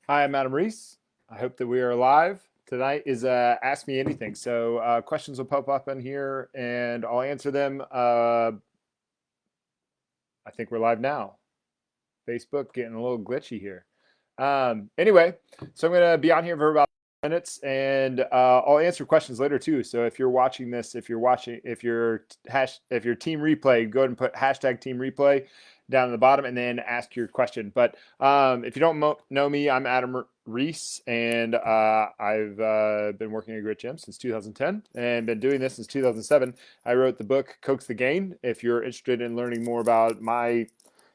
Hi, I'm Adam Reese. I hope that we are live. Tonight is Ask Me Anything. So questions will pop up in here and I'll answer them. I think we're live now. Facebook getting a little glitchy here. Anyway, so I'm going to be on here for about minutes and I'll answer questions later too. So if you're watching this, if you're team replay, go ahead and put hashtag team replay down at the bottom and then ask your question. But if you don't know me, I'm Adam Reese and I've been working at Grit Gym since 2010 and been doing this since 2007. I wrote the book Coax the Gain. If you're interested in learning more about my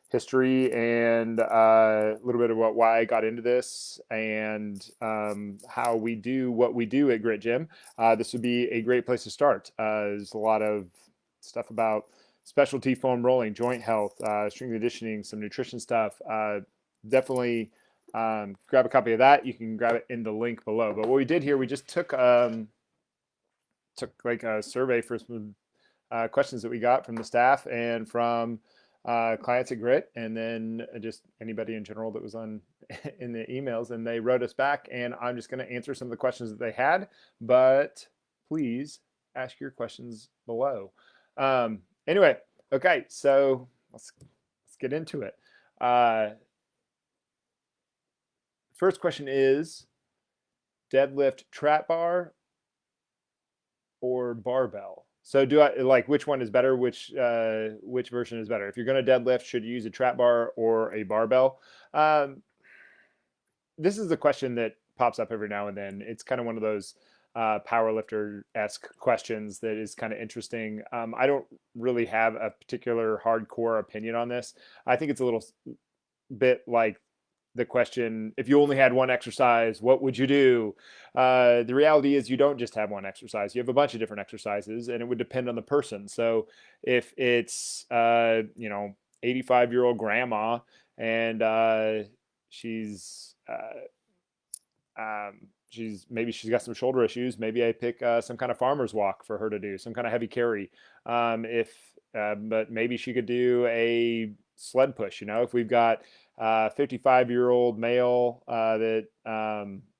history and a little bit about why I got into this and how we do what we do at Grit Gym, this would be a great place to start. There's a lot of stuff about specialty foam rolling, joint health, strength conditioning, some nutrition stuff. Definitely grab a copy of that. You can grab it in the link below. But what we did here, we just took like a survey for some questions that we got from the staff and from clients at Grit, and then just anybody in general that was on in the emails, and they wrote us back. And I'm just going to answer some of the questions that they had, but please ask your questions below. Anyway, okay, so let's get into it. First question is deadlift trap bar or barbell? So do I like which one is better? Which version is better? If you're going to deadlift, should you use a trap bar or a barbell? Um, this is a question that pops up every now and then. It's kind of one of those power lifter esque questions that is kind of interesting. I don't really have a particular hardcore opinion on this. I think it's a little bit like the question, if you only had one exercise, what would you do? The reality is you don't just have one exercise. You have a bunch of different exercises and it would depend on the person. So if it's 85-year-old grandma and she's she's got some shoulder issues, maybe I pick some kind of farmer's walk for her to do, some kind of heavy carry. If But maybe she could do a sled push. If we've got 55-year-old male that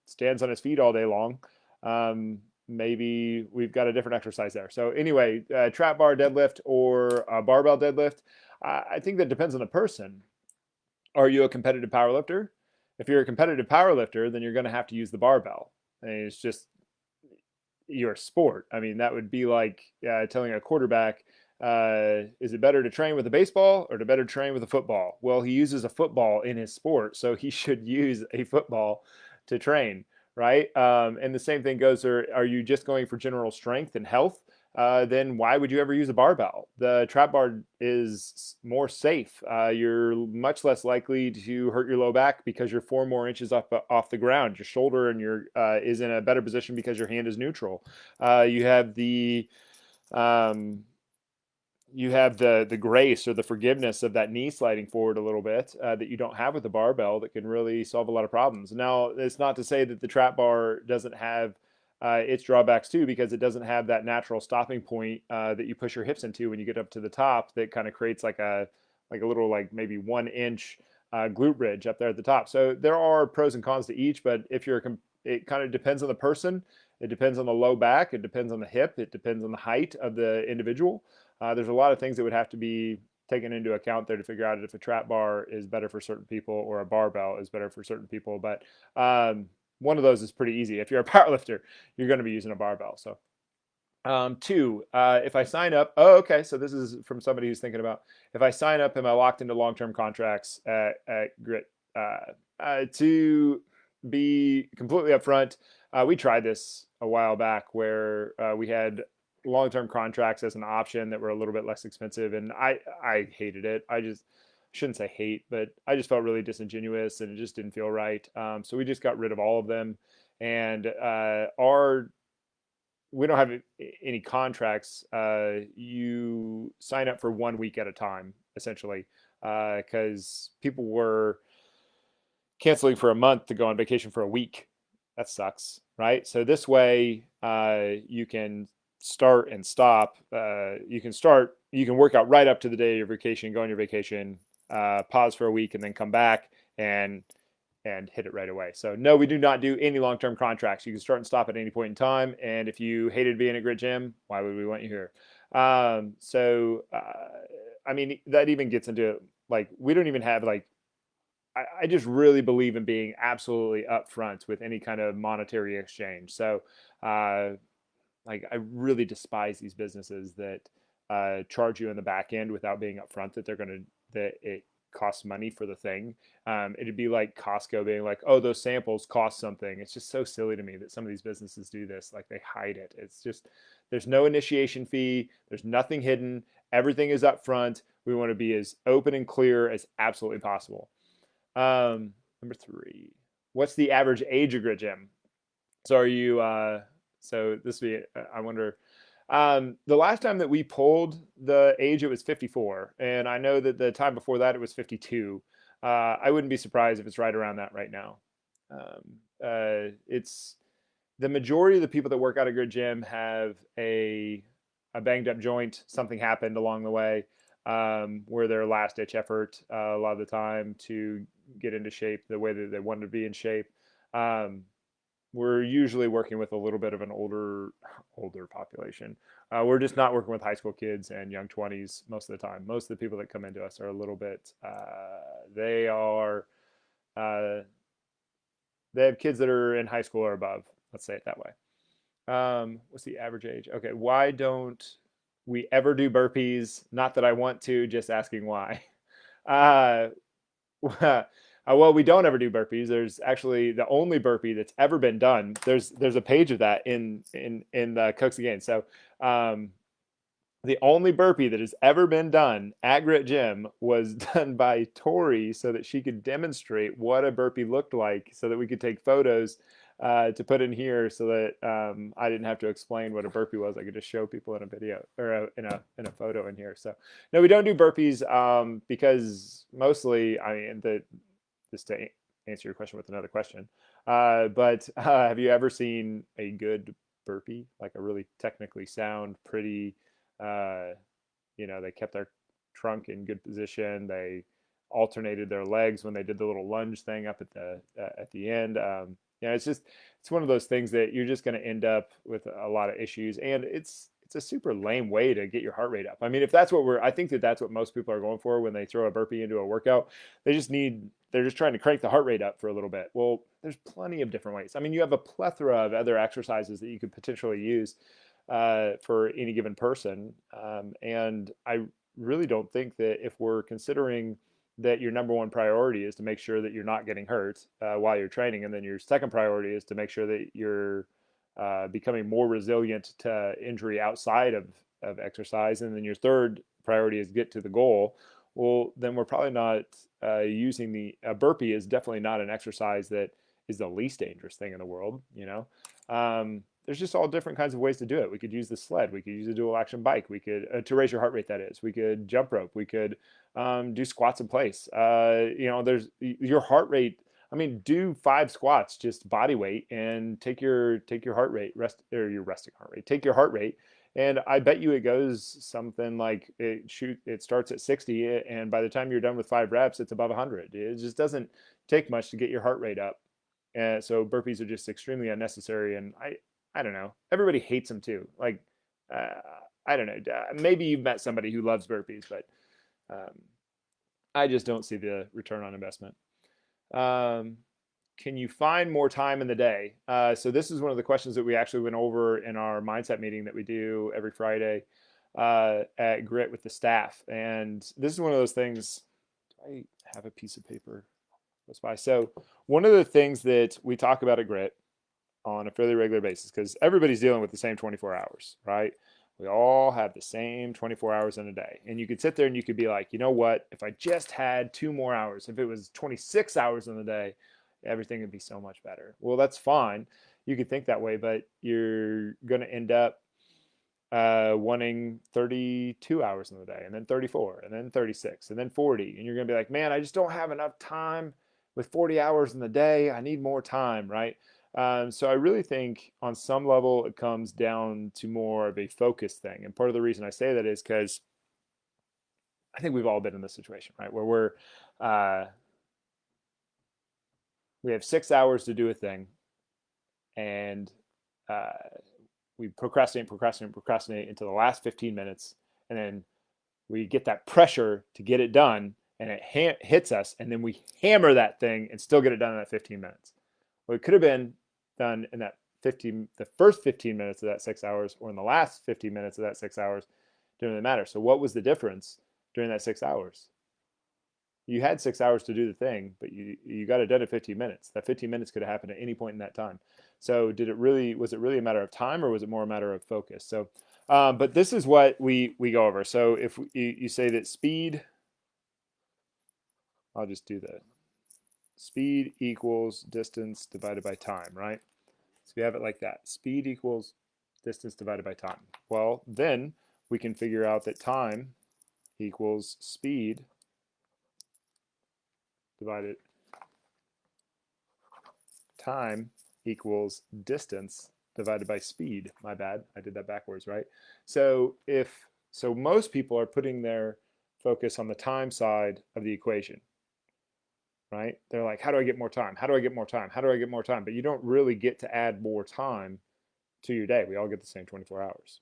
stands on his feet all day long. Maybe we've got a different exercise there. So anyway, trap bar deadlift or barbell deadlift, I think that depends on the person. Are you a competitive power lifter? If you're a competitive power lifter, then you're going to have to use the barbell. It's just your sport. I mean, that would be like telling a quarterback, is it better to train with a baseball or to better train with a football? Well, he uses a football in his sport, so he should use a football to train, right? And the same thing goes, are you just going for general strength and health? Then why would you ever use a barbell? The trap bar is more safe. You're much less likely to hurt your low back because you're 4 more inches off the ground. Your shoulder and your is in a better position because your hand is neutral. You have um, the grace or the forgiveness of that knee sliding forward a little bit that you don't have with the barbell that can really solve a lot of problems. Now, it's not to say that the trap bar doesn't have its drawbacks too, because it doesn't have that natural stopping point that you push your hips into when you get up to the top. That kind of creates like a little like maybe 1 inch glute bridge up there at the top. So there are pros and cons to each, but it kind of depends on the person. It depends on the low back. It depends on the hip. It depends on the height of the individual. There's a lot of things that would have to be taken into account there to figure out if a trap bar is better for certain people or a barbell is better for certain people. But one of those is pretty easy. If you're a powerlifter, you're going to be using a barbell. So two, if I sign up, okay. So this is from somebody who's thinking about, if I sign up, am I locked into long-term contracts at Grit? To be completely upfront, we tried this a while back where we had long-term contracts as an option that were a little bit less expensive, and I hated it. I just shouldn't say hate, but I just felt really disingenuous, and it just didn't feel right. So we just got rid of all of them, and our we don't have any contracts. You sign up for 1 week at a time, essentially, because people were canceling for a month to go on vacation for a week. That sucks, right? So this way, you can start and stop. You can work out right up to the day of your vacation, go on your vacation, pause for a week, and then come back and and hit it right away. So no, we do not do any long-term contracts. You can start and stop at any point in time. And if you hated being at Grit Gym, why would we want you here? I mean, that even gets into like, we don't even have like, I just really believe in being absolutely upfront with any kind of monetary exchange. So, like, I really despise these businesses that charge you in the back end without being upfront that they're going to, that it costs money for the thing. It'd be like Costco being like, oh, those samples cost something. It's just so silly to me that some of these businesses do this. Like, they hide it. It's just, there's no initiation fee. There's nothing hidden. Everything is upfront. We want to be as open and clear as absolutely possible. Number 3, what's the average age of Grit Gym? So are you, so this would be, I wonder, the last time that we pulled the age, it was 54. And I know that the time before that, it was 52. I wouldn't be surprised if it's right around that right now. It's the majority of the people that work out at Grit Gym have a banged up joint. Something happened along the way, where their last ditch effort, a lot of the time, to get into shape the way that they wanted to be in shape. We're usually working with a little bit of an older population. We're just not working with high school kids and young 20s most of the time. Most of the people that come into us are a little bit, they have kids that are in high school or above. Let's say it that way. What's the average age? Okay, why don't we ever do burpees? Not that I want to, just asking why. Well, we don't ever do burpees. There's actually the only burpee that's ever been done. There's a page of that in the Cooks Again. So the only burpee that has ever been done at Grit Gym was done by Tori so that she could demonstrate what a burpee looked like, so that we could take photos to put in here, so that I didn't have to explain what a burpee was. I could just show people in a video or in a photo in here. So no, we don't do burpees because mostly, I mean, just to answer your question with another question, but have you ever seen a good burpee, like a really technically sound, pretty, they kept their trunk in good position, they alternated their legs when they did the little lunge thing up at the end? It's one of those things that you're just going to end up with a lot of issues, and it's a super lame way to get your heart rate up. I mean, if that's what I think that that's what most people are going for when they throw a burpee into a workout. They're just trying to crank the heart rate up for a little bit. Well, there's plenty of different ways. I mean, you have a plethora of other exercises that you could potentially use for any given person. And I really don't think that if we're considering that your number one priority is to make sure that you're not getting hurt while you're training, and then your second priority is to make sure that you're becoming more resilient to injury outside of exercise, and then your third priority is get to the goal, well, then we're probably not using a burpee is definitely not an exercise that is the least dangerous thing in the world. There's just all different kinds of ways to do it. We could use the sled. We could use a dual action bike. We could, to raise your heart rate, that is. We could jump rope. We could do squats in place. There's your heart rate. I mean, do 5 squats, just body weight, and take your heart rate, your resting heart rate. Take your heart rate, and I bet you it goes something like it starts at 60, and by the time you're done with 5 reps, it's above 100. It just doesn't take much to get your heart rate up. And so burpees are just extremely unnecessary, and I don't know. Everybody hates them too. Like, I don't know. Maybe you've met somebody who loves burpees, but I just don't see the return on investment. Can you find more time in the day? So this is one of the questions that we actually went over in our mindset meeting that we do every Friday at Grit with the staff. And this is one of those things. Do I have a piece of paper close by? So one of the things that we talk about at Grit on a fairly regular basis, because everybody's dealing with the same 24 hours, right? We all have the same 24 hours in a day. And you could sit there and you could be like, you know what? If I just had 2 more hours, if it was 26 hours in the day, everything would be so much better. Well, that's fine. You could think that way, but you're going to end up wanting 32 hours in the day, and then 34, and then 36, and then 40. And you're going to be like, man, I just don't have enough time with 40 hours in the day. I need more time, right? So I really think on some level it comes down to more of a focus thing. And part of the reason I say that is because I think we've all been in this situation, right? Where we're we have 6 hours to do a thing, and uh, we procrastinate into the last 15 minutes, and then we get that pressure to get it done, and it hits us, and then we hammer that thing and still get it done in that 15 minutes. Well, it could have been done in the first 15 minutes of that 6 hours, or in the last 15 minutes of that 6 hours. Didn't really matter. So what was the difference during that 6 hours? You had 6 hours to do the thing, but you got it done in 15 minutes. That 15 minutes could have happened at any point in that time. So was it really a matter of time, or was it more a matter of focus? So, but this is what we go over. So if you say that speed, I'll just do that. Speed equals distance divided by time, right? So we have it like that. Speed equals distance divided by time. Well, then we can figure out that time equals speed divided time equals distance divided by speed. My bad, I did that backwards, right? So most people are putting their focus on the time side of the equation, right? They're like, how do I get more time? How do I get more time? How do I get more time? But you don't really get to add more time to your day. We all get the same 24 hours.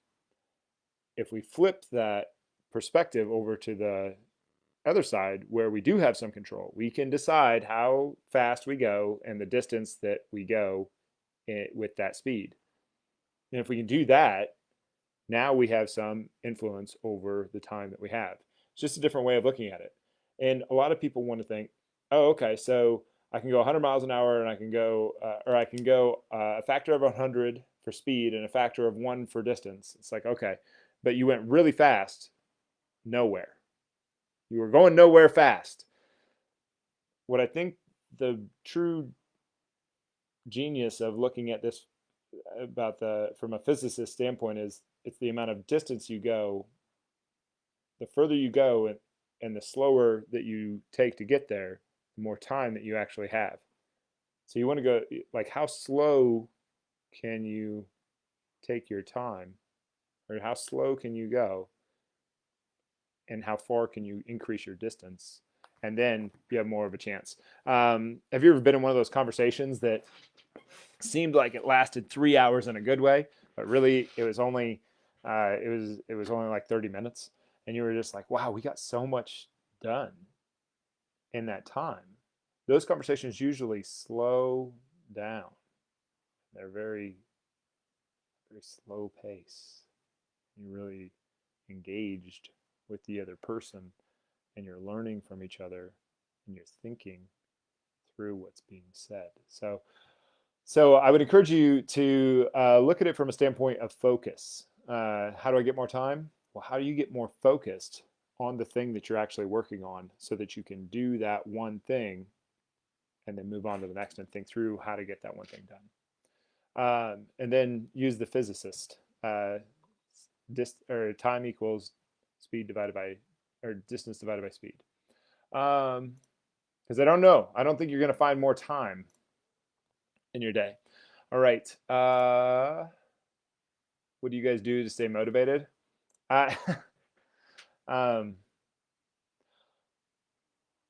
If we flip that perspective over to the other side, where we do have some control, we can decide how fast we go and the distance that we go with that speed. And if we can do that, now we have some influence over the time that we have. It's just a different way of looking at it. And a lot of people want to think, oh, okay, so I can go 100 miles an hour, and I can go a factor of 100 for speed and a factor of 1 for distance. It's like, okay, but you went really fast, nowhere. You were going nowhere fast. What I think the true genius of looking at this from a physicist standpoint is it's the amount of distance you go. The further you go and the slower that you take to get there, the more time that you actually have. So you want to go, like, how slow can you take your time, or how slow can you go, and how far can you increase your distance, and then you have more of a chance. Have you ever been in one of those conversations that seemed like it lasted 3 hours in a good way, but really it was only like 30 minutes, and you were just like, wow, we got so much done in that time? Those conversations usually slow down. They're very, very slow pace. You're really engaged with the other person, and you're learning from each other, and you're thinking through what's being said. So I would encourage you to look at it from a standpoint of focus. How do I get more time? Well, how do you get more focused on the thing that you're actually working on, so that you can do that one thing and then move on to the next and think through how to get that one thing done. And then use the physicist. Time equals speed divided by, or distance divided by speed. Because I don't know. I don't think you're going to find more time in your day. All right. What do you guys do to stay motivated?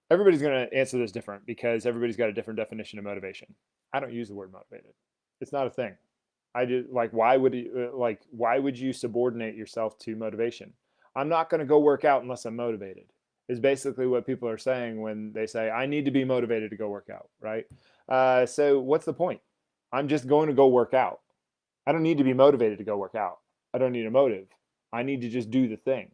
Everybody's going to answer this different, because everybody's got a different definition of motivation. I don't use the word motivated. It's not a thing. I do, like, why would you subordinate yourself to motivation? I'm not going to go work out unless I'm motivated, is basically what people are saying when they say, I need to be motivated to go work out, right? So what's the point? I'm just going to go work out. I don't need to be motivated to go work out. I don't need a motive. I need to just do the thing.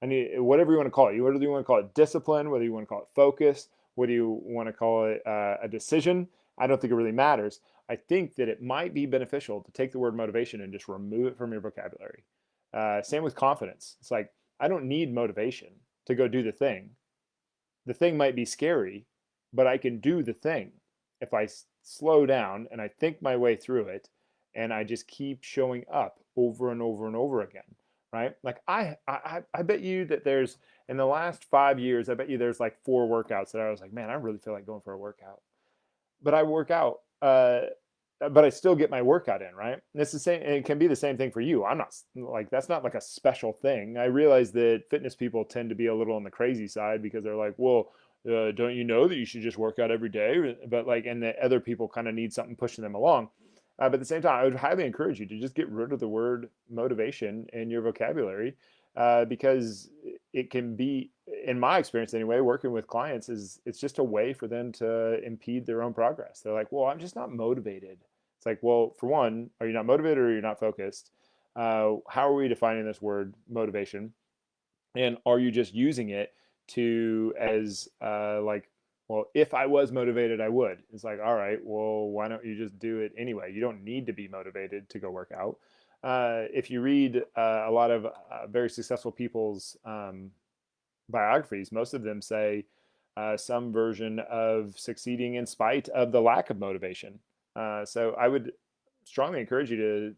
I need, whatever you want to call it. Whether you want to call it discipline, whether you want to call it focus, whether you want to call it a decision, I don't think it really matters. I think that it might be beneficial to take the word motivation and just remove it from your vocabulary. Same with confidence. It's like, I don't need motivation to go do the thing. The thing might be scary, but I can do the thing if I slow down and I think my way through it, and I just keep showing up over and over and over again, right? Like I bet you that there's, in the last 5 years, I bet you there's like 4 workouts that I was like, man, I really feel like going for a workout. But I work out, but I still get my workout in, right? And it's the same, and it can be the same thing for you. I'm not like, that's not like a special thing. I realize that fitness people tend to be a little on the crazy side, because they're like, well, don't you know that you should just work out every day? But like, and that other people kind of need something pushing them along. But at the same time, I would highly encourage you to just get rid of the word motivation in your vocabulary, because it can be, in my experience anyway, working with clients, is it's just a way for them to impede their own progress. They're like, well, I'm just not motivated. It's like, well, for one, are you not motivated or you're not focused? How are we defining this word motivation? And are you just using it to as like, well, if I was motivated, I would. It's like, all right, well, why don't you just do it anyway? You don't need to be motivated to go work out. If you read a lot of very successful people's biographies, most of them say some version of succeeding in spite of the lack of motivation. So I would strongly encourage you to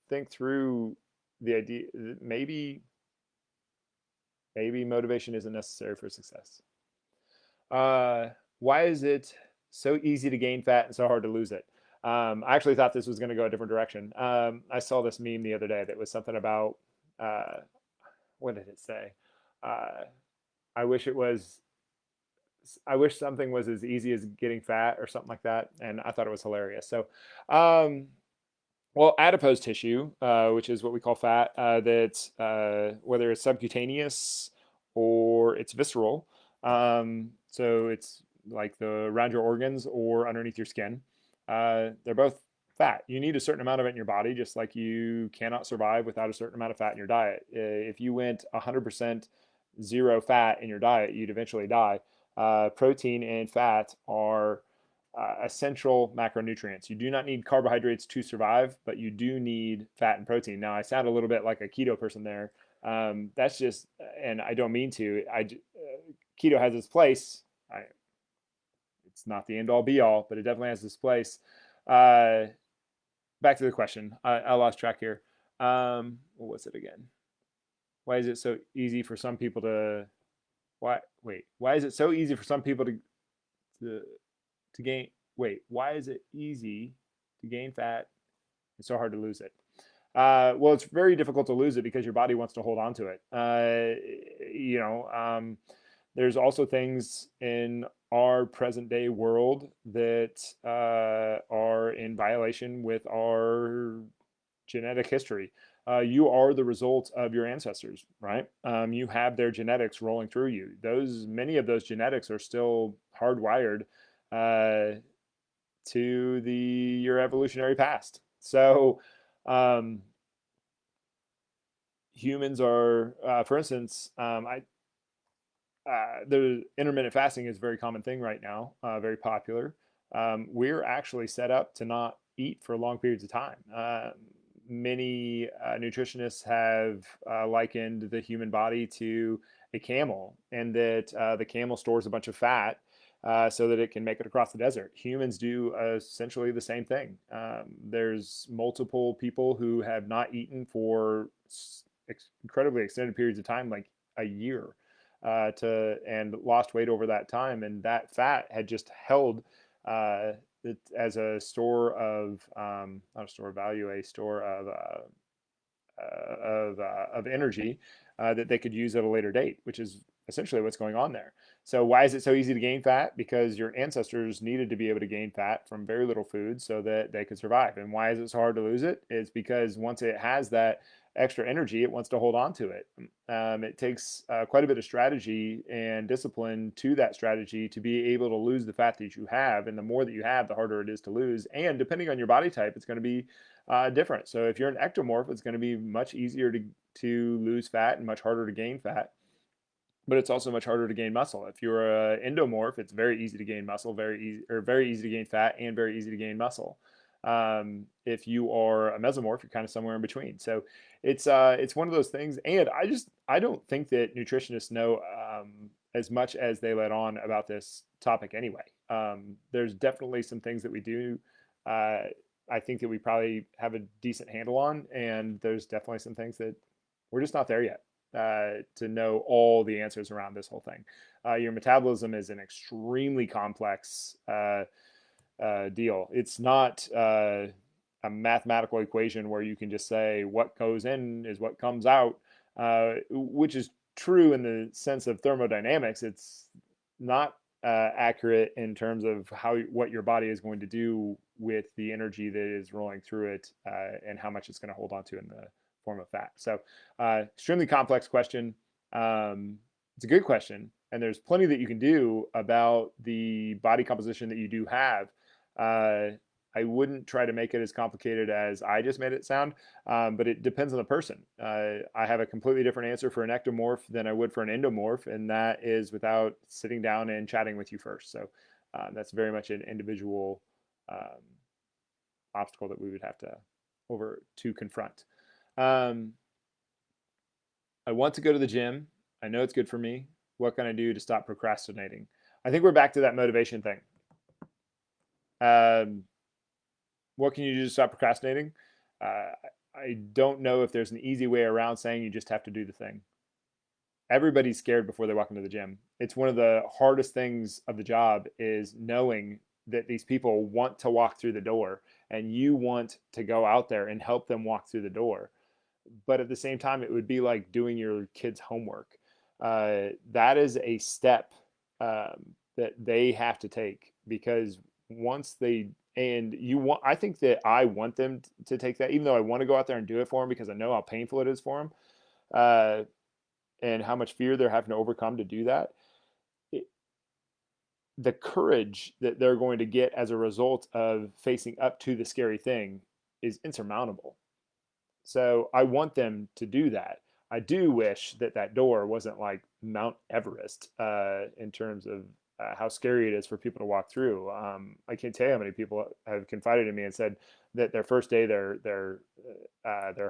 think through the idea that maybe motivation isn't necessary for success. Why is it so easy to gain fat and so hard to lose it? I actually thought this was going to go a different direction. I saw this meme the other day that was something about, what did it say? Uh, I wish it was, I wish something was as easy as getting fat or something like that. And I thought it was hilarious. So, well, adipose tissue, which is what we call fat, that's whether it's subcutaneous or it's visceral. So it's like the around your organs or underneath your skin. They're both fat. You need a certain amount of it in your body, just like you cannot survive without a certain amount of fat in your diet. If you went 100% zero fat in your diet, you'd eventually die. Protein and fat are essential macronutrients. You do not need carbohydrates to survive, but you do need fat and protein. Now, I sound a little bit like a keto person there. That's just, and I don't mean to. Keto has its place. It's not the end all be all, but it definitely has its place. Back to the question. I lost track here. What was it again? Why is it so easy for some people to? Why is it so easy for some people to to gain? Wait, why is it easy to gain fat and so hard to lose it? Well, it's very difficult to lose it because your body wants to hold on to it. There's also things in our present day world that are in violation with our genetic history. You are the result of your ancestors, right? You have their genetics rolling through you. Many of those genetics are still hardwired to your evolutionary past. So humans are, for instance, the intermittent fasting is a very common thing right now, very popular. We're actually set up to not eat for long periods of time. Many nutritionists have likened the human body to a camel, and that the camel stores a bunch of fat so that it can make it across the desert. Humans do essentially the same thing. There's multiple people who have not eaten for incredibly extended periods of time, like a year, and lost weight over that time, and that fat had just held it as a store of not a store of value, a store of energy that they could use at a later date, which is essentially what's going on there. So why is it so easy to gain fat? Because your ancestors needed to be able to gain fat from very little food so that they could survive. And why is it so hard to lose it? It's because once it has that extra energy, it wants to hold on to it. It takes quite a bit of strategy and discipline to that strategy to be able to lose the fat that you have. And the more that you have, the harder it is to lose. And depending on your body type, it's going to be different. So if you're an ectomorph, it's going to be much easier to lose fat and much harder to gain fat. But it's also much harder to gain muscle. If you're an endomorph, it's very easy to gain muscle, very easy to gain fat, and very easy to gain muscle. If you are a mesomorph, you're kind of somewhere in between. So it's one of those things. And I don't think that nutritionists know as much as they let on about this topic anyway. There's definitely some things that we do. I think that we probably have a decent handle on, and there's definitely some things that we're just not there yet to know all the answers around this whole thing. Your metabolism is an extremely complex deal. It's not a mathematical equation where you can just say what goes in is what comes out, which is true in the sense of thermodynamics. not accurate in terms of what your body is going to do with the energy that is rolling through it, and how much it's going to hold on to in the form of fat. So extremely complex question. It's a good question, and there's plenty that you can do about the body composition that you do have. I wouldn't try to make it as complicated as I just made it sound, but it depends on the person. I have a completely different answer for an ectomorph than I would for an endomorph, and that is without sitting down and chatting with you first. So that's very much an individual um, obstacle that we would have to confront. Um, I want to go to the gym. I know it's good for me. What can I do to stop procrastinating? I think we're back to that motivation thing. Um, what can you do to stop procrastinating? Uh, I don't know if there's an easy way around saying you just have to do the thing. Everybody's scared before they walk into the gym. It's one of the hardest things of the job is knowing that these people want to walk through the door and you want to go out there and help them walk through the door. But at the same time, it would be like doing your kids' homework. That is a step that they have to take, because once they and you want, I think that I want them to take that, even though I want to go out there and do it for them because I know how painful it is for them, uh, and how much fear they're having to overcome to do that. It, the courage that they're going to get as a result of facing up to the scary thing is insurmountable. So I want them to do that. I do wish that that door wasn't like Mount Everest in terms of how scary it is for people to walk through. I can't tell you how many people have confided in me and said that their first day, their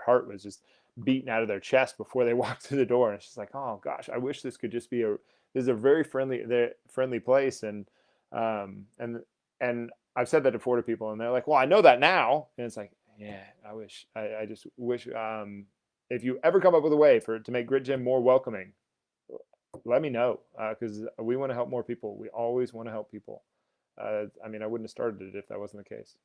heart was just beating out of their chest before they walked through the door. And it's just like, oh gosh, I wish this could just be this is a very friendly place, and I've said that before to people, and they're like, well, I know that now, and it's like, yeah, I just wish, if you ever come up with a way to make Grit Gym more welcoming, let me know, because we want to help more people. We always want to help people. I mean, I wouldn't have started it if that wasn't the case.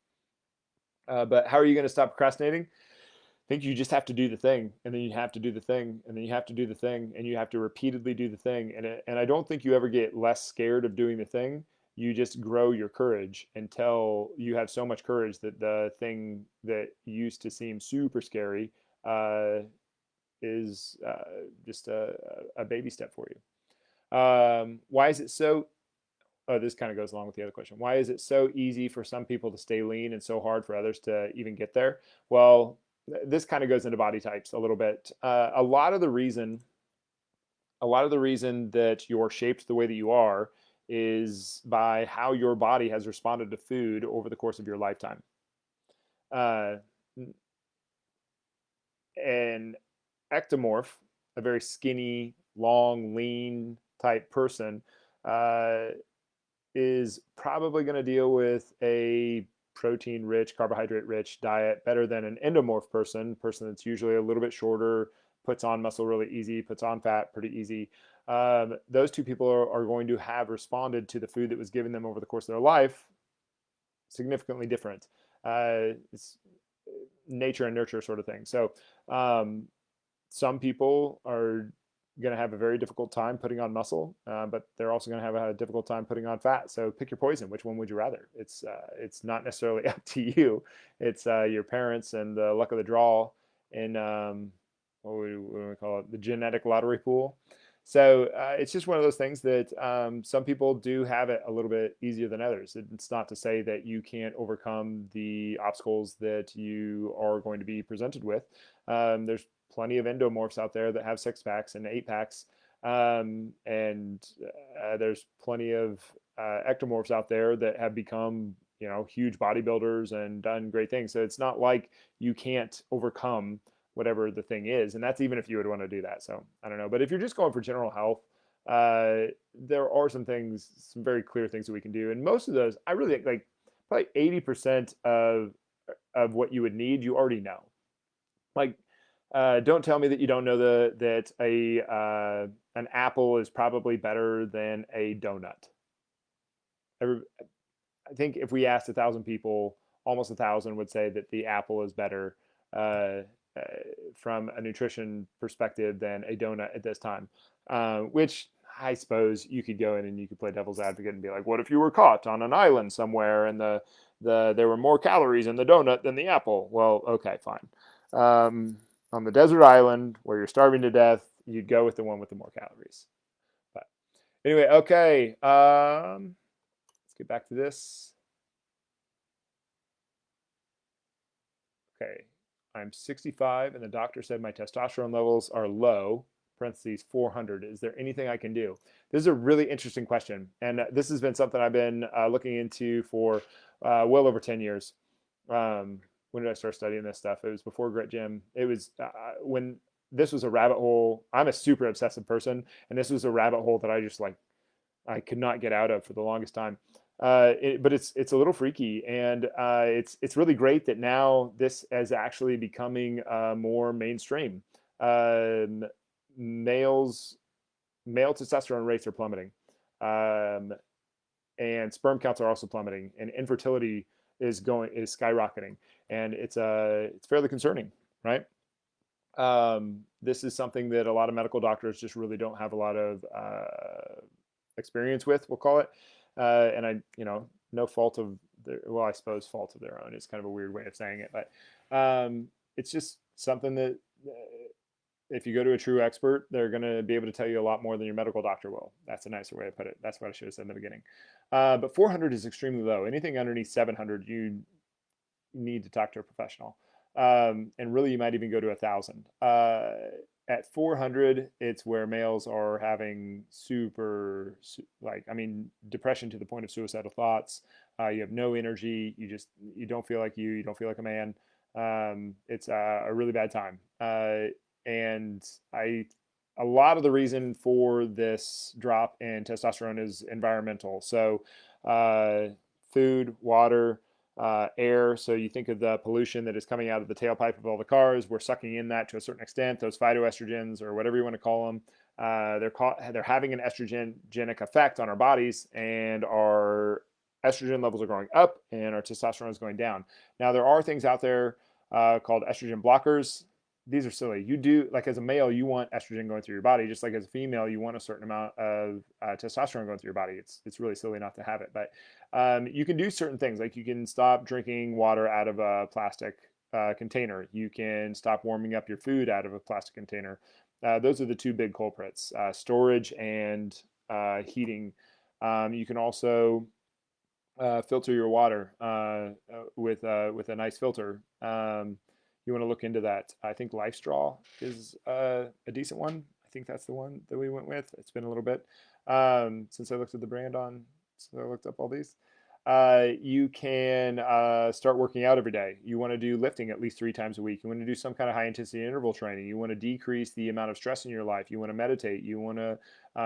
But how are you going to stop procrastinating? I think you just have to do the thing, and then you have to do the thing, and then you have to do the thing, and you have to repeatedly do the thing. And I don't think you ever get less scared of doing the thing. You just grow your courage until you have so much courage that the thing that used to seem super scary is just a baby step for you. Why is it so? Oh, this kind of goes along with the other question. Why is it so easy for some people to stay lean and so hard for others to even get there? Well, this kind of goes into body types a little bit. A lot of the reason that you're shaped the way that you are is by how your body has responded to food over the course of your lifetime. Uh, an ectomorph, a very skinny, long, lean type person, uh, is probably going to deal with a protein rich, carbohydrate rich diet better than an endomorph person that's usually a little bit shorter, puts on muscle really easy, puts on fat pretty easy. Those two people are going to have responded to the food that was given them over the course of their life significantly different. It's nature and nurture sort of thing. So some people are going to have a very difficult time putting on muscle, but they're also going to have a difficult time putting on fat. So pick your poison. Which one would you rather? It's not necessarily up to you. It's your parents and the luck of the draw, and what do we call it? The genetic lottery pool. So it's just one of those things that some people do have it a little bit easier than others. It's not to say that you can't overcome the obstacles that you are going to be presented with. There's plenty of endomorphs out there that have 6-packs and 8-packs. And there's plenty of ectomorphs out there that have become, huge bodybuilders and done great things. So it's not like you can't overcome whatever the thing is. And that's even if you would want to do that. So I don't know. But if you're just going for general health, there are some very clear things that we can do. And most of those, I really think like probably 80% of what you would need, you already know. Like, don't tell me that you don't know that an apple is probably better than a donut. I think if we asked 1,000 people, almost 1,000 would say that the apple is better uh, from a nutrition perspective than a donut at this time. Which I suppose you could go in and you could play devil's advocate and be like, what if you were caught on an island somewhere and there were more calories in the donut than the apple? Well, okay, fine. On the desert island where you're starving to death, you'd go with the one with the more calories. But anyway, okay. Let's get back to this. Okay, I'm 65 and the doctor said my testosterone levels are low, parentheses 400. Is there anything I can do? This is a really interesting question. And this has been something I've been looking into for well over 10 years. When did I start studying this stuff? It was before Grit Gym. It was when this was a rabbit hole. I'm a super obsessive person, and this was a rabbit hole that I just like, I could not get out of for the longest time. But it's a little freaky, and it's really great that now this is actually becoming more mainstream. Um, males Male testosterone rates are plummeting, and sperm counts are also plummeting, and infertility is skyrocketing, and it's fairly concerning, right? This is something that a lot of medical doctors just really don't have a lot of experience with, we'll call it. And no fault of their, well, I suppose fault of their own is kind of a weird way of saying it, but it's just something that if you go to a true expert, they're going to be able to tell you a lot more than your medical doctor will. That's a nicer way to put it. That's what I should have said in the beginning. But 400 is extremely low. Anything underneath 700, you need to talk to a professional. And really, you might even go to 1,000. At 400, it's where males are having depression to the point of suicidal thoughts. You have no energy. You don't feel like you don't feel like a man. It's a really bad time. And a lot of the reason for this drop in testosterone is environmental. So, food, water, air. So you think of the pollution that is coming out of the tailpipe of all the cars. We're sucking in that to a certain extent. Those phytoestrogens, or whatever you want to call them, they're having an estrogenic effect on our bodies, and our estrogen levels are going up, and our testosterone is going down. Now, there are things out there called estrogen blockers. These are silly. You do, like, as a male, you want estrogen going through your body, just like as a female, you want a certain amount of testosterone going through your body. It's really silly not to have it, but you can do certain things, like you can stop drinking water out of a plastic container. You can stop warming up your food out of a plastic container. Those are the two big culprits: storage and heating. You can also filter your water with a nice filter. You want to look into that. I think LifeStraw is a decent one. I think that's the one that we went with. It's been a little bit since I looked at the brand on, so I looked up all these. You can start working out every day. You want to do lifting at least 3 times a week. You want to do some kind of high intensity interval training. You want to decrease the amount of stress in your life. You want to meditate. You want to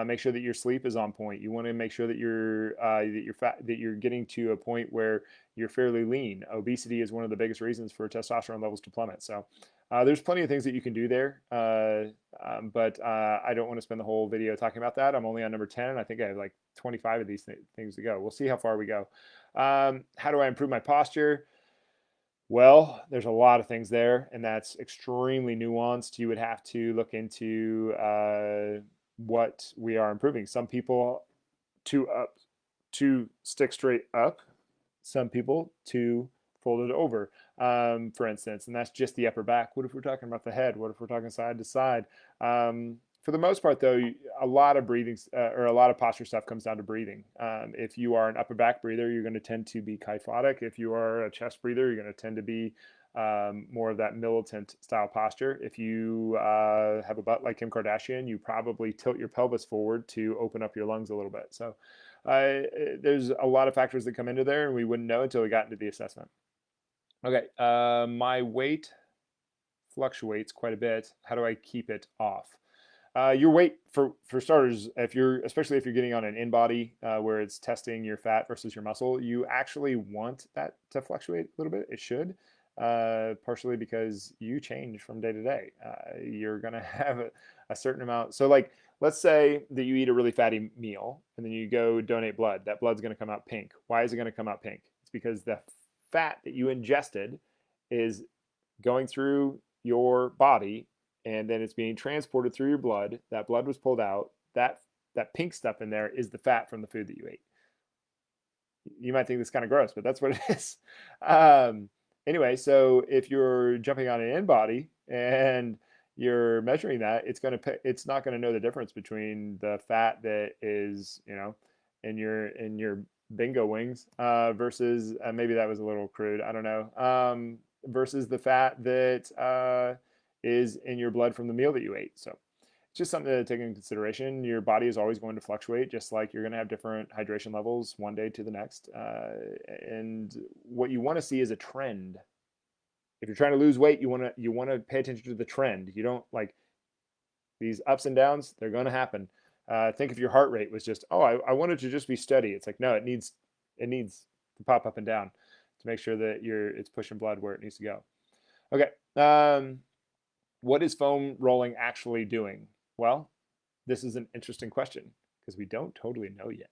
make sure that your sleep is on point. You want to make sure that you're getting to a point where you're fairly lean. Obesity is one of the biggest reasons for testosterone levels to plummet. So there's plenty of things that you can do there, but I don't want to spend the whole video talking about that. I'm only on number 10. I think I have like 25 of these things to go. We'll see how far we go. How do I improve my posture? Well, there's a lot of things there, and that's extremely nuanced. You would have to look into what we are improving. Some people to stick straight up, some people to fold it over, for instance, and that's just the upper back. What if we're talking about the head? What if we're talking side to side? For the most part, though, a lot of breathing or a lot of posture stuff comes down to breathing. If you are an upper back breather, you're going to tend to be kyphotic. If you are a chest breather, you're going to tend to be more of that militant style posture. If you have a butt like Kim Kardashian, you probably tilt your pelvis forward to open up your lungs a little bit. So there's a lot of factors that come into there, and we wouldn't know until we got into the assessment. Okay, my weight fluctuates quite a bit. How do I keep it off? Your weight, for starters, especially if you're getting on an in-body where it's testing your fat versus your muscle, you actually want that to fluctuate a little bit. It should, partially because you change from day to day. You're gonna have a certain amount. So, like, let's say that you eat a really fatty meal and then you go donate blood. That blood's gonna come out pink. Why is it gonna come out pink? It's because the fat that you ingested is going through your body, and then it's being transported through your blood. That blood was pulled out. That that pink stuff in there is the fat from the food that you ate. You might think this is kind of gross, but that's what it is. Um, anyway, so if you're jumping on an in-body and you're measuring that, it's not going to know the difference between the fat that is, in your bingo wings versus maybe that was a little crude. I don't know. Versus the fat that is in your blood from the meal that you ate. So it's just something to take into consideration. Your body is always going to fluctuate, just like you're going to have different hydration levels one day to the next. And what you want to see is a trend. If you're trying to lose weight, you want to pay attention to the trend. You don't like these ups and downs. They're going to happen. Think if your heart rate was just, I want it to just be steady. It's like, no, it needs to pop up and down to make sure that it's pushing blood where it needs to go. Okay. What is foam rolling actually doing? Well, this is an interesting question because we don't totally know yet.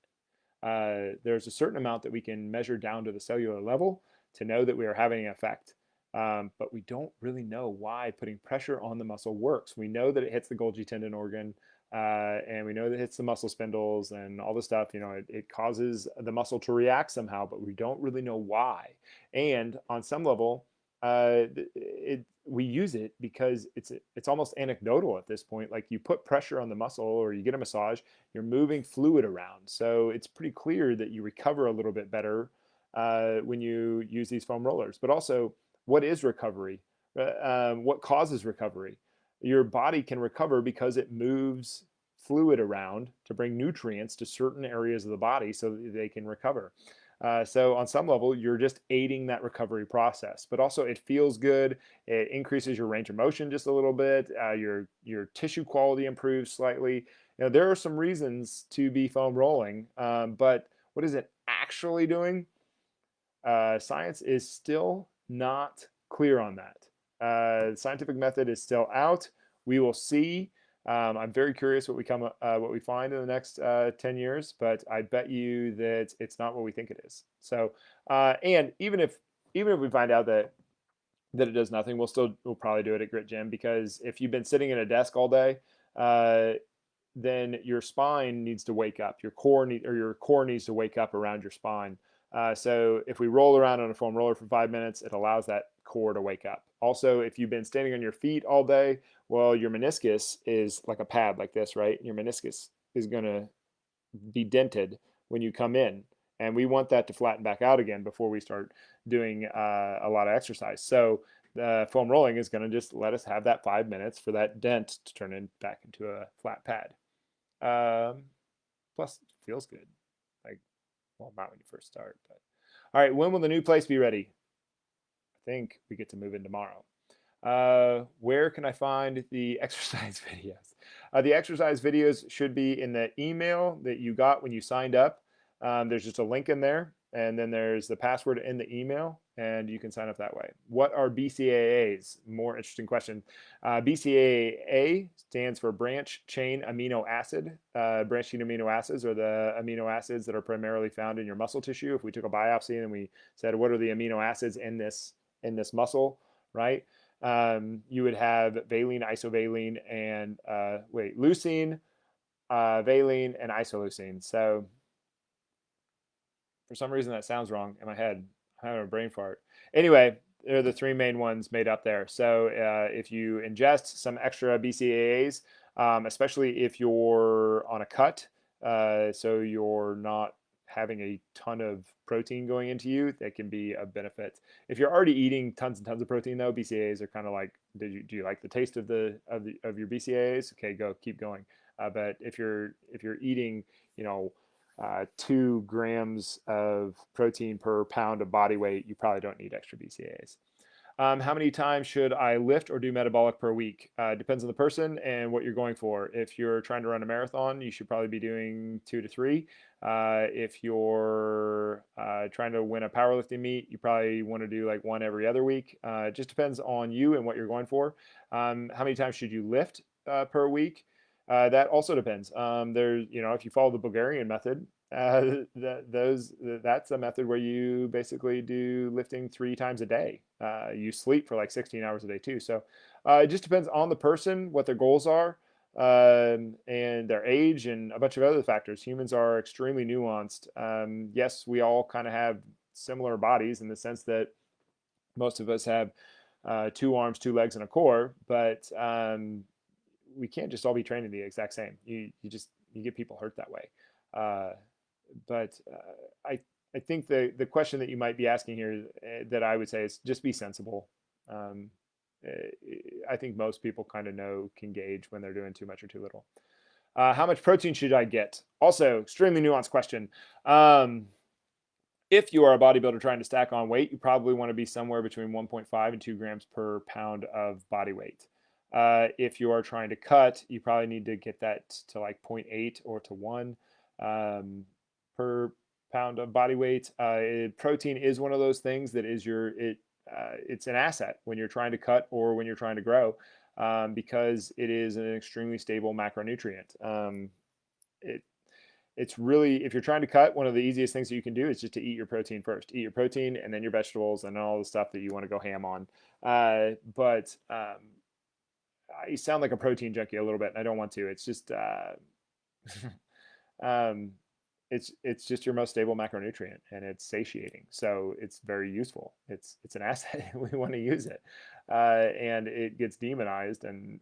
There's a certain amount that we can measure down to the cellular level to know that we are having an effect. But we don't really know why putting pressure on the muscle works. We know that it hits the Golgi tendon organ, and we know that it hits the muscle spindles and all the stuff. It causes the muscle to react somehow, but we don't really know why. And on some level, we use it because it's almost anecdotal at this point. Like you put pressure on the muscle or you get a massage, you're moving fluid around. So it's pretty clear that you recover a little bit better when you use these foam rollers. But also, what is recovery? What causes recovery? Your body can recover because it moves fluid around to bring nutrients to certain areas of the body so that they can recover. So on some level, you're just aiding that recovery process, but also it feels good. It increases your range of motion just a little bit. Your tissue quality improves slightly. There are some reasons to be foam rolling, but what is it actually doing? Science is still not clear on that. The scientific method is still out. We will see. I'm very curious what we find in the next 10 years, but I bet you that it's not what we think it is. So, and even if we find out that it does nothing, we'll probably do it at Grit Gym, because if you've been sitting at a desk all day, then your spine needs to wake up. Your core needs to wake up around your spine. So if we roll around on a foam roller for 5 minutes, it allows that core to wake up. Also, if you've been standing on your feet all day, well, your meniscus is like a pad like this, right? Your meniscus is going to be dented when you come in. And we want that to flatten back out again before we start doing a lot of exercise. So the foam rolling is going to just let us have that 5 minutes for that dent to turn back into a flat pad. Plus, it feels good. Well, not when you first start, but all right. When will the new place be ready? I think we get to move in tomorrow. Where can I find the exercise videos? The exercise videos should be in the email that you got when you signed up. There's just a link in there, and then there's the password in the email, and you can sign up that way. What are BCAAs? More interesting question. BCAA stands for branch chain amino acid. Branch chain amino acids are the amino acids that are primarily found in your muscle tissue. If we took a biopsy and we said, what are the amino acids in this muscle, right? You would have valine, isovaline, and leucine, valine, and isoleucine. So for some reason that sounds wrong in my head. I'm having a brain fart. Anyway, they're the three main ones made up there. So if you ingest some extra BCAAs, especially if you're on a cut, so you're not having a ton of protein going into you, that can be a benefit. If you're already eating tons and tons of protein, though, BCAAs are kind of like, do you like the taste of your BCAAs? Okay, keep going. But if you're eating, 2 grams of protein per pound of body weight, you probably don't need extra BCAAs. How many times should I lift or do metabolic per week? Depends on the person and what you're going for. If you're trying to run a marathon, you should probably be doing 2 to 3. If you're trying to win a powerlifting meet, you probably want to do like 1 every other week. It just depends on you and what you're going for. How many times should you lift per week? That also depends. If you follow the Bulgarian method, that's a method where you basically do lifting 3 times a day. You sleep for like 16 hours a day too. So it just depends on the person, what their goals are. and their age and a bunch of other factors. Humans are extremely nuanced. Yes, we all kind of have similar bodies in the sense that most of us have two arms, two legs, and a core, but we can't just all be trained the exact same. You get people hurt that way. Uh, but I think the question that you might be asking here that I would say is just be sensible. Um, I think most people kind of can gauge when they're doing too much or too little. How much protein should I get? Also, extremely nuanced question. If you are a bodybuilder trying to stack on weight, you probably want to be somewhere between 1.5 and 2 grams per pound of body weight. If you are trying to cut, you probably need to get that to like 0.8 or to 1 per pound of body weight. Protein is one of those things that is it's an asset when you're trying to cut or when you're trying to grow, because it is an extremely stable macronutrient. It's really, if you're trying to cut, one of the easiest things that you can do is just to eat your protein first. Eat your protein and then your vegetables and all the stuff that you want to go ham on. But I sound like a protein junkie a little bit, and I don't want to. It's just um, it's just your most stable macronutrient, and it's satiating, so it's very useful. It's an asset. We want to use it, and it gets demonized and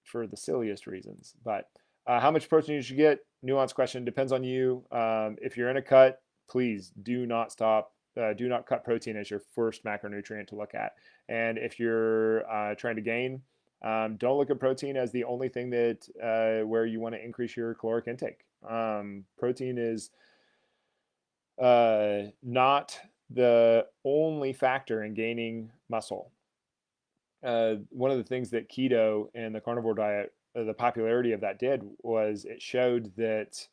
for the silliest reasons. But how much protein you should get? Nuanced question. Depends on you. If you're in a cut, please do not stop. Do not cut protein as your first macronutrient to look at. And if you're trying to gain, don't look at protein as the only thing that where you want to increase your caloric intake. Protein is not the only factor in gaining muscle. One of the things that keto and the carnivore diet, the popularity of that did was it showed that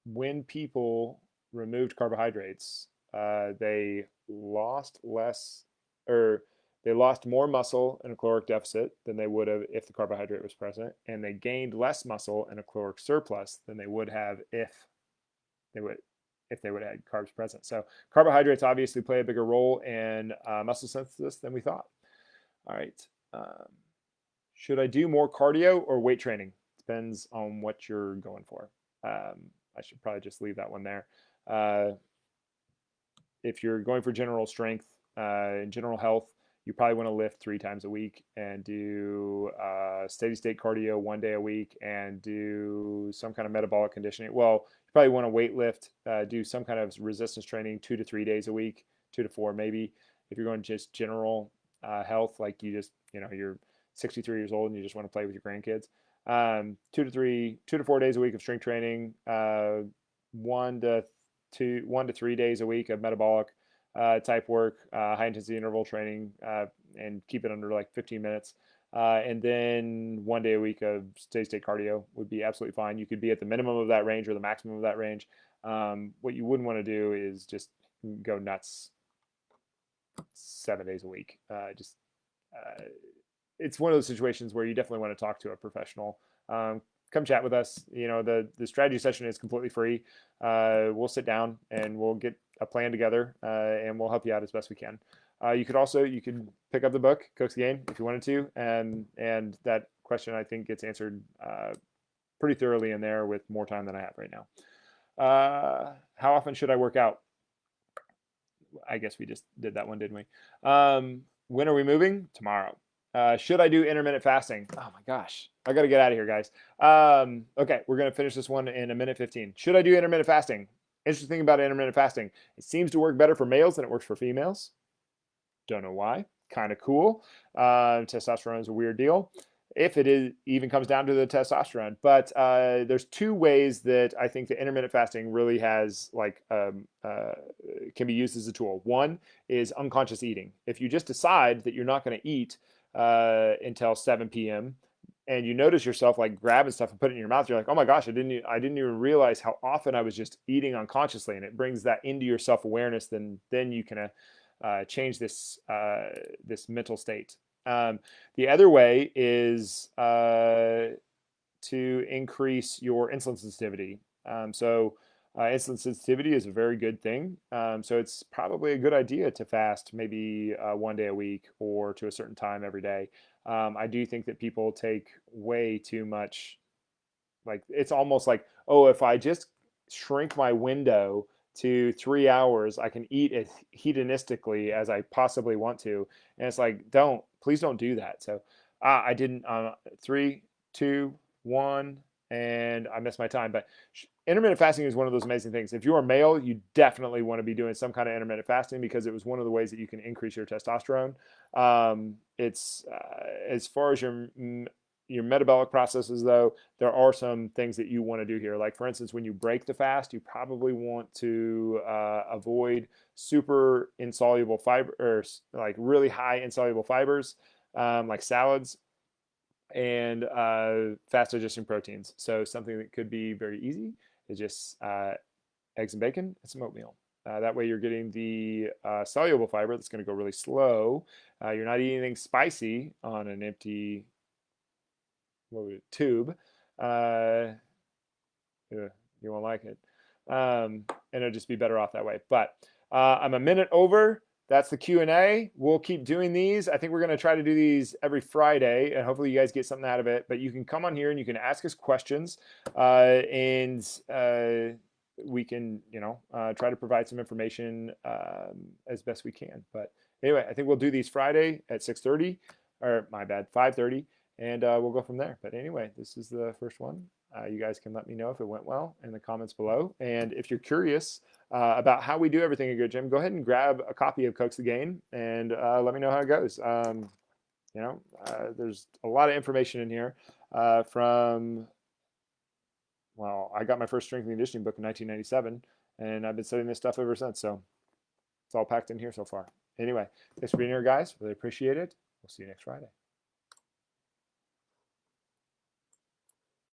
when people removed carbohydrates, they lost less, or they lost more muscle in a caloric deficit than they would have if the carbohydrate was present, and they gained less muscle in a caloric surplus than they would have they would if they would have had carbs present. So carbohydrates obviously play a bigger role in muscle synthesis than we thought. All right. Should I do more cardio or weight training? Depends on what you're going for. I should probably just leave that one there. If you're going for general strength and general health, you probably want to lift 3 times a week and do steady state cardio 1 day a week and do some kind of metabolic conditioning. Well, you probably want to weight lift, do some kind of resistance training 2 to 3 days a week, 2 to 4 maybe. If you're going just general health, like you're 63 years old and you just want to play with your grandkids, 2 to 4 days a week of strength training, 1 to 3 days a week of metabolic type work, high intensity interval training, and keep it under like 15 minutes. And then 1 day a week of steady state cardio would be absolutely fine. You could be at the minimum of that range or the maximum of that range. What you wouldn't want to do is just go nuts 7 days a week. It's one of those situations where you definitely want to talk to a professional. Come chat with us. The strategy session is completely free. We'll sit down and we'll get a plan together, and we'll help you out as best we can. You could pick up the book, Cook's Gain, if you wanted to, and that question I think gets answered pretty thoroughly in there with more time than I have right now. How often should I work out? I guess we just did that one, didn't we? When are we moving? Tomorrow. Should I do intermittent fasting? Oh my gosh, I got to get out of here, guys. Okay, we're going to finish this one in a minute 15. Should I do intermittent fasting? Interesting thing about intermittent fasting, it seems to work better for males than it works for females. Don't know why. Kind of cool. Testosterone is a weird deal, if it even comes down to the testosterone. But there's 2 ways that I think the intermittent fasting really has can be used as a tool. One is unconscious eating. If you just decide that you're not going to eat until 7 p.m. and you notice yourself like grabbing stuff and putting it in your mouth, you're like, oh my gosh, I didn't even realize how often I was just eating unconsciously, and it brings that into your self-awareness. Then you can change this mental state. The other way is to increase your insulin sensitivity. Insulin sensitivity is a very good thing. So it's probably a good idea to fast maybe 1 day a week or to a certain time every day. I do think that people take way too much. Like it's almost like, oh, if I just shrink my window to 3 hours, I can eat as hedonistically as I possibly want to. And it's like, please don't do that. So I didn't, 3, 2, 1, and I missed my time. But intermittent fasting is one of those amazing things. If you are male, you definitely want to be doing some kind of intermittent fasting because it was one of the ways that you can increase your testosterone. It's as far as your metabolic processes, though, there are some things that you want to do here. Like, for instance, when you break the fast, you probably want to avoid super insoluble fiber, or like really high insoluble fibers, like salads, and fast digesting proteins. So something that could be very easy is just eggs and bacon and some oatmeal. That way you're getting the soluble fiber that's going to go really slow. You're not eating anything spicy on an empty tube. You won't like it. And it'll just be better off that way. But I'm a minute over. That's the Q&A. We'll keep doing these. I think we're going to try to do these every Friday, and hopefully you guys get something out of it. But you can come on here and you can ask us questions, and we can, try to provide some information as best we can. But anyway, I think we'll do these Friday at 6:30, or my bad, 5:30, and we'll go from there. But anyway, this is the first one. You guys can let me know if it went well in the comments below. And if you're curious about how we do everything at GoodGym, go ahead and grab a copy of Coax the Gain and let me know how it goes. There's a lot of information in here I got my first strength and conditioning book in 1997, and I've been studying this stuff ever since. So it's all packed in here so far. Anyway, thanks for being here, guys. Really appreciate it. We'll see you next Friday.